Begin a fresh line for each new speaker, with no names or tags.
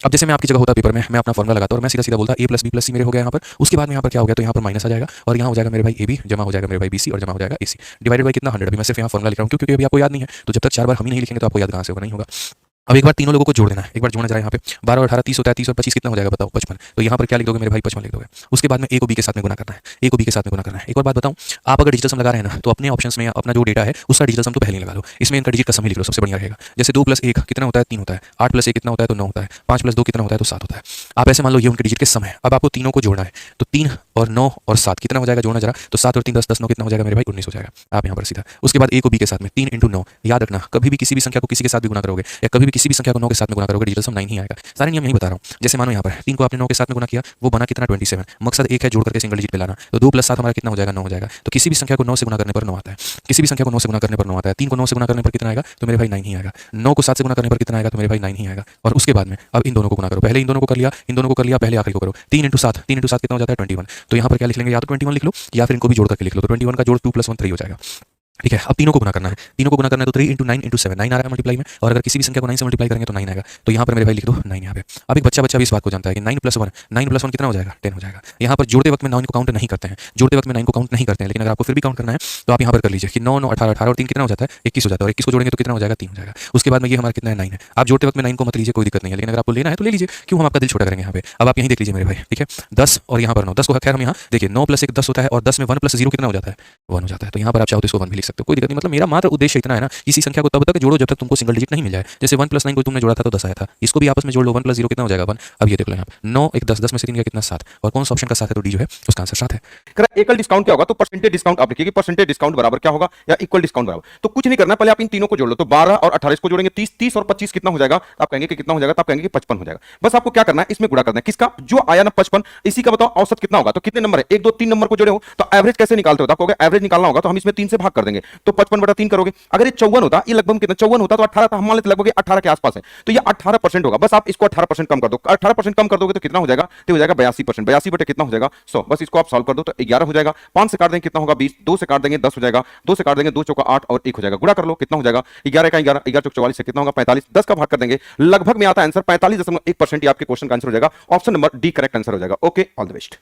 अब जैसे मैं आपकी जगह होता पेपर में, मैं अपना फॉर्मूला लगाता और मैं सीधा सीधा बोलता ए प्लस बी प्लस सी मेरे हो गया यहाँ पर। उसके बाद में यहाँ पर क्या हो गया, तो यहाँ पर माइनस आ जाएगा और यहाँ हो जाएगा मेरे भाई ए बी, जमा हो जाएगा मेरे भाई बी सी और जमा हो जाएगा ए सी, डिवाइडेड बाई कितना 100। अभी मैं सिर्फ यहाँ फॉर्मूला लिख रहा हूँ क्योंकि अभी आपको याद नहीं है, तो जब तक 4 बार हम ही नहीं लिखेंगे तो आपको याद कहाँ से होगा, नहीं होगा। अब एक बार तीनों लोगों को जोड़ देना है, एक बार जोड़ना जरा यहाँ पे 12 और 18 30 होता है, 30 और 25 कितना हो जाएगा बताओ 55। तो यहाँ पर क्या लिख दोगे मेरे भाई 55 लिख दोगे। उसके बाद में ए को बी के साथ में गुना करना है, ए को बी के साथ में गुना करना है। एक और बात बताऊँ, आप अगर डिजिटल सम लगा रहे हैं ना तो अपने ऑप्शंस में अपना जो डेटा है उसका डिजिटल सम तो पहले ही लगा लो, इसमें इनका डिजिट का सम ही लिख लो, सबसे बढ़िया रहेगा। जैसे 2 + 1 कितना होता है 3 होता है, 8 + 1 कितना होता है तो 9 होता है, 5 + 2 कितना होता है तो 7 होता है। आप ऐसे मान लो ये उनके डिजिट के सम है। अब आपको तीनों को जोड़ना है, तो 3 और 9 और 7 कितना हो जाएगा, जोड़ना जरा, तो 7 और 3 10 10 9 कितना हो जाएगा मेरे भाई 19 हो जाएगा। आप यहाँ पर सीधा उसके बाद ए को बी के साथ में 3 × 9, याद रखना कभी भी किसी भी संख्या को किसी के साथ भी गुना करोगे या कभी भी किसी भी संख्या को 9 के साथ में गुना करोगे डिजिटल सम 9 ही आएगा। सारे नियम यही बता रहा हूँ। जैसे मानो यहाँ पर 3 को आपने 9 के साथ में गुना किया, वो बना कितना 27। मकसद एक है जोड़ करके सिंगल डिजिट पे लाना, तो 2 + 7 हमारा कितना हो जाएगा 9 हो जाएगा। तो किसी भी संख्या को 9 से गुना करने पर 9 आता है, किसी भी संख्या को 9 से गुना करने पर 9 आता है। 3 को 9 से गुना करने पर कितना आएगा तो मेरे भाई 9 ही आएगा। 9 को 7 से गुना करने पर कितना आएगा तो मेरे भाई 9 ही आएगा। और उसके बाद में अब इन दोनों को गुना करो, पहले इन दोनों को कर लिया, इन दोनों को कर लिया, पहले आखिरी को करो। 3 × 7 कितना हो जाता है 21। तो यहाँ पर क्या लिख लेंगे, या तो 21 लिख लो या फिर इनको भी जोड़ करके लिख लो, तो 21 का जोड़ 2 + 1 3 हो जाएगा। ठीक है, अब तीनों को गुना करना है, तीनों को गुना करना है तो 3 × 9 × 7 9 आ रहा है मल्टीप्लाई में, और अगर किसी भी संख्या को 9 से मल्टीप्लाई करेंगे तो 9 आएगा। तो यहाँ पर मेरे भाई लिख दो 9 यहाँ पे। अब एक बच्चा भी इस बात को जानता है कि 9 + 1 कितना हो जाएगा 10 हो जाएगा। यहाँ पर जोड़ते वक्त में 9 को काउंट नहीं करते हैं, जोड़ते वक्त में 9 को काउंट नहीं करते हैं, लेकिन अगर आपको फिर भी काउंट करना है तो आप यहाँ पर कर लीजिए कि 9 9 18 18 और 3 कितना हो जाता है 21 हो जाता है, और 21 को जोड़ेंगे तो कितना हो जाएगा 3 हो जाएगा। उसके बाद में ये हमारा कितना है 9 है। आप जोड़ते वक्त में 9 को मत लीजिए, कोई दिक्कत नहीं है, लेकिन अगर आपको लेना है तो ले लीजिए, क्यों हम आपका दिल छोटा करेंगे यहाँ पे। अब आप यहीं देख लीजिए मेरे भाई, ठीक है 10 और यहाँ पर 9, 10 को खैर हम यहाँ देखिए 9 + 1 10 होता है, और 10 में 1 + 0 कितना हो जाता है 1 हो जाता है। तो यहाँ पर आप चाहो तो इसको 1 भी लिख सकते हो, कोई दिक्कत नहीं। मतलब मेरा मात्र उद्देश्य इतना है ना, किसी संख्या को तब तक जोड़ो जब तक तुमको सिंगल डिजिट नहीं मिल जाए। जैसे 1 + 9 को तुमने जोड़ा था तो 10 आया था, इसको भी आपस में जोड़ लो, 1 + 0 कितना हो जाएगा 1। अब ये देख लो यहाँ 9 1 10, 10 में से 3 गया कितना 7, और कौन सा ऑप्शन का 7 है तो डी जो है उसका आंसर 7 है।
एकल डिस्काउंट क्या होगा, तो परसेंटेज डिस्काउंट आप लिखिए कि परसेंटेज डिस्काउंट बराबर क्या होगा या इक्वल डिस्काउंट बराबर। तो कुछ नहीं करना, पहले आप इन तीनों को जोड़ लो, तो 12 और 18 इसको जोड़ेंगे 30, 30 और 25 कितना हो जाएगा, आप कहेंगे कि कितना हो जाएगा, तो आप कहेंगे कि 55 हो जाएगा। बस आपको क्या करना है, इसमें गुणा करना है, किसका जो आया ना 55, इसी का बताओ औसत कितना होगा। तो कितने नंबर है, 1 2 3 नंबर को जोड़े हो तो एवरेज कैसे निकालते हो, तो आपको एवरेज निकालना होगा तो हम इसमें 3 से भाग कर देंगे, तो 55/3 करोगे। अगर ये 54 होता, ये लगभग कितना 54 होता तो 18 था, हम मान लेते लगभग 18 के आसपास है, तो ये 18% होगा। बस आप इसको 18% कम कर दो, 18% कम कर दोगे तो कितना हो जाएगा, तो हो जाएगा 82%, 82 बटे कितना हो जाएगा 100। बस इसको आप सॉल्व कर दो तो 11 हो जाएगा। 5 से काट देंगे कितना होगा 20, 2 से काट देंगे 10 हो जाएगा, 2 से काट देंगे 2 चौका 8 और 1 हो जाएगा। गुणा कर लो कितना हो जाएगा 11 का 11, 11 चौक 44 से कितना होगा 45, 10 का भाग कर देंगे, लगभग में आता है आंसर 45.1%। ये आपके क्वेश्चन का आंसर हो जाएगा, option number D correct answer हो जाएगा। Okay, all the best.